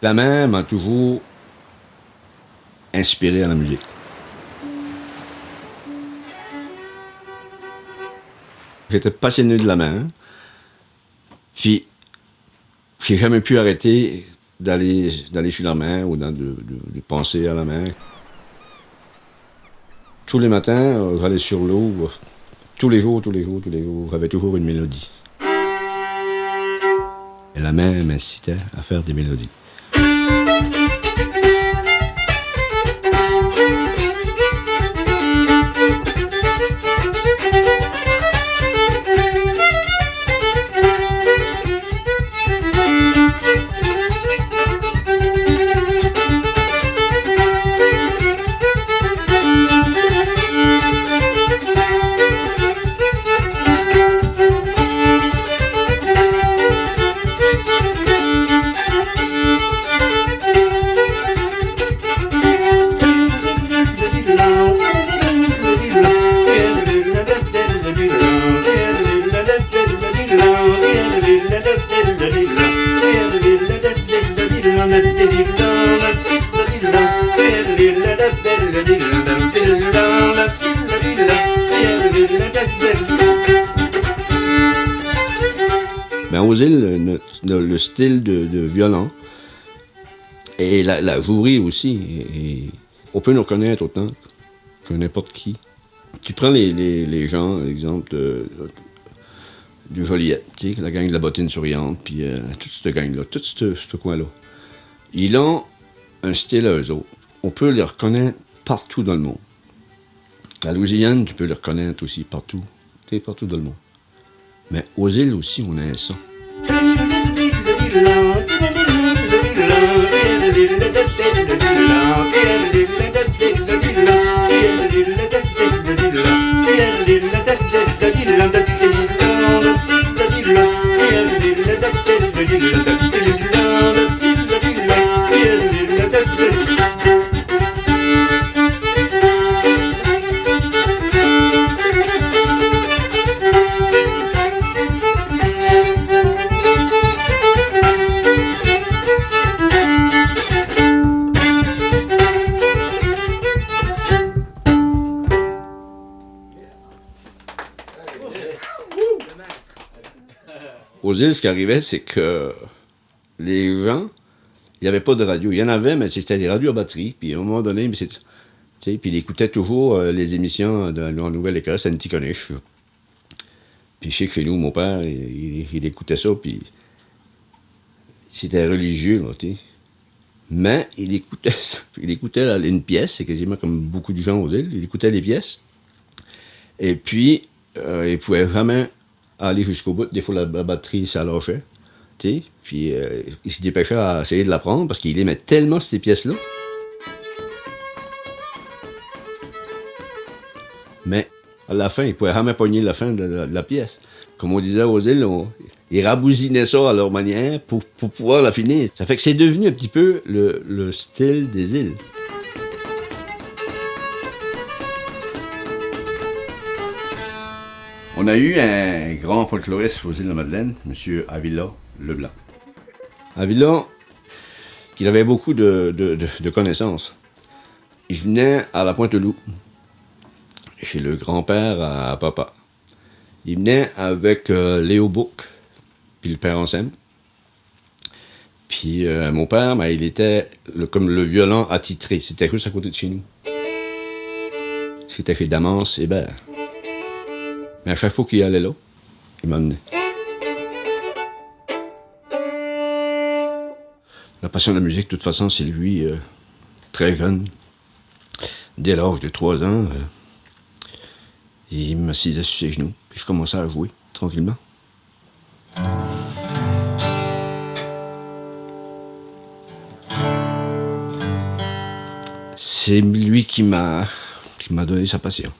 La main m'a toujours inspiré à la musique. J'étais passionné de la main, puis j'ai jamais pu arrêter d'aller sur la main ou de penser à la main. Tous les matins, j'allais sur l'eau, tous les jours, j'avais toujours une mélodie. Et la main m'incitait à faire des mélodies. Ben, aux îles, le style de violon et la jouerie aussi, et on peut nous reconnaître autant que n'importe qui. Tu prends les gens, l'exemple de Joliette, tu sais, la gang de la bottine souriante, puis toute cette gang-là, tout ce coin-là. Ils ont un style à eux autres. On peut les reconnaître partout dans le monde. La Louisiane, tu peux les reconnaître aussi partout, tu sais, partout dans le monde. Mais aux îles aussi, on a un son. Aux îles, ce qui arrivait, c'est que les gens, il n'y avait pas de radio. Il y en avait, mais c'était des radios à batterie. Puis à un moment donné, puis ils écoutaient toujours les émissions de la Nouvelle-Écosse, Antigonish. Puis je sais que chez nous, mon père, il écoutait ça, puis c'était religieux, là, tu sais. Mais il écoutait une pièce, c'est quasiment comme beaucoup de gens aux îles, il écoutait les pièces. Et puis, il pouvait jamais aller jusqu'au bout. Des fois, la batterie, ça lâchait. Tu sais, puis il se dépêchait à essayer de l'apprendre parce qu'il aimait tellement ces pièces-là. Mais à la fin, il pouvait jamais pogner la fin de la pièce. Comme on disait aux îles, ils rabousinaient ça à leur manière pour pouvoir la finir. Ça fait que c'est devenu un petit peu le style des îles. On a eu un grand folkloriste aux îles de la Madeleine, M. Avila Leblanc. Avila, qui avait beaucoup de connaissances. Il venait à la Pointe-Loup, chez le grand-père à papa. Il venait avec Léo Bouc, puis le père Anselme. Puis mon père, il était comme le violon attitré. C'était juste à côté de chez nous. C'était chez Damas Hébert. Mais à chaque fois qu'il allait là, il m'emmenait. La passion de la musique, de toute façon, c'est lui, très jeune. Dès l'âge de 3 ans, il m'assisait sur ses genoux, puis je commençais à jouer, tranquillement. C'est lui qui m'a donné sa passion.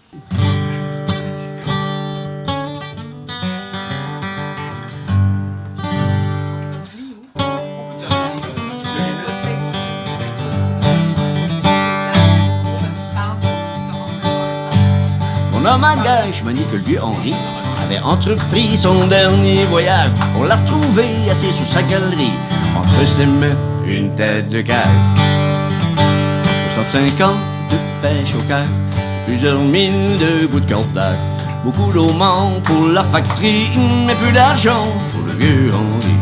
Homme à gage, manie que le vieux Henri avait entrepris son dernier voyage. On l'a retrouvé assis sous sa galerie, entre ses mains une tête de cage. 65 ans de pêche au cages, c'est plusieurs milles de bouts de cordage. Beaucoup d'eau manque pour la factory, mais peu d'argent pour le vieux Henri.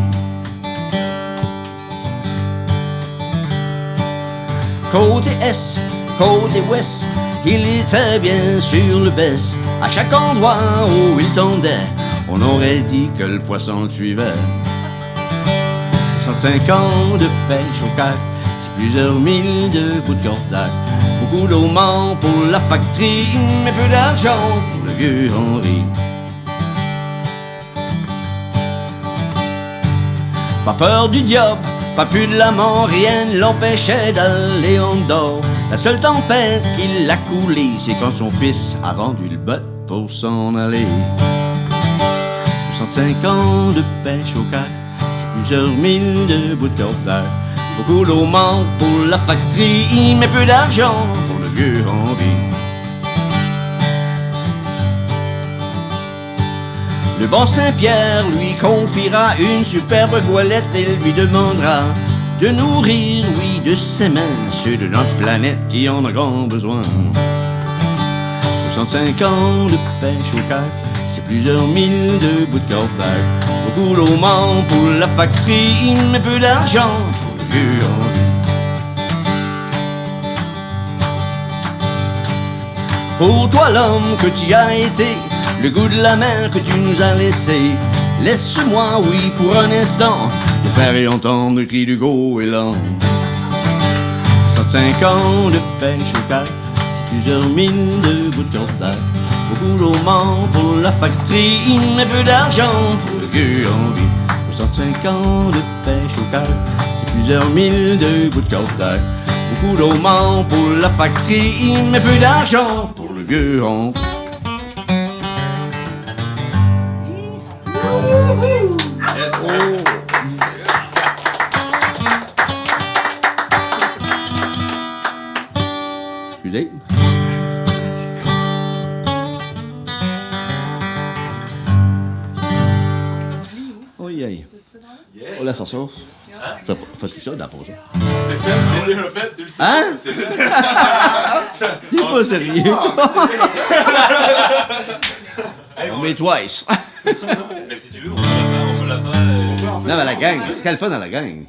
Côté Est, côté Ouest, il était bien sûr le best. À chaque endroit où il tendait, on aurait dit que le poisson le suivait. 65 ans de pêche au cages, c'est plusieurs milles de bouts de cordage. Beaucoup d'eau manque pour la factory, mais peu d'argent pour le vieux Henri. Pas peur du diable, pas plus de la mort, rien ne l'empêchait d'aller en dehors. La seule tempête qui l'a coulé, c'est quand son fils a vendu le bot pour s'en aller. 65 ans de pêche au cages, c'est plusieurs milles de bouts de cordage. Beaucoup d'eau manque pour la factory, mais peu d'argent pour le vieux Henri. Le bon Saint-Pierre lui confiera une superbe goélette et lui demandera de nourrir, oui, de ses mains ceux de notre planète qui en a grand besoin. 65 ans de pêche au cages, c'est plusieurs milles de bouts de cordage. Beaucoup d'eau manque pour la factory, mais peu d'argent pour le vieux Henri. Pour toi l'homme que tu as été, le goût de la mer que tu nous as laissé, laisse-moi, oui, pour un instant, te faire entendre le cri du goéland. 65 ans de pêche au cages, c'est plusieurs milles de bouts de cordage. Beaucoup d'eau manque pour la factory, mais peu d'argent pour le vieux Henri. 65 ans de pêche au cages, c'est plusieurs milles de bouts de cordage. Beaucoup d'eau manque pour la factory, mais peu d'argent pour le vieux Henri. Excusez. Oui, aïe. On laisse faire ça. Fais tout ça dans la pause. C'est fait, c'est déjà fait, tu le sais. Hein? C'est fait. T'es pas sérieux, toi? Mais twice. Mais si tu veux, on peut la faire. Non, mais la gang, c'est qu'elle le fun dans la gang.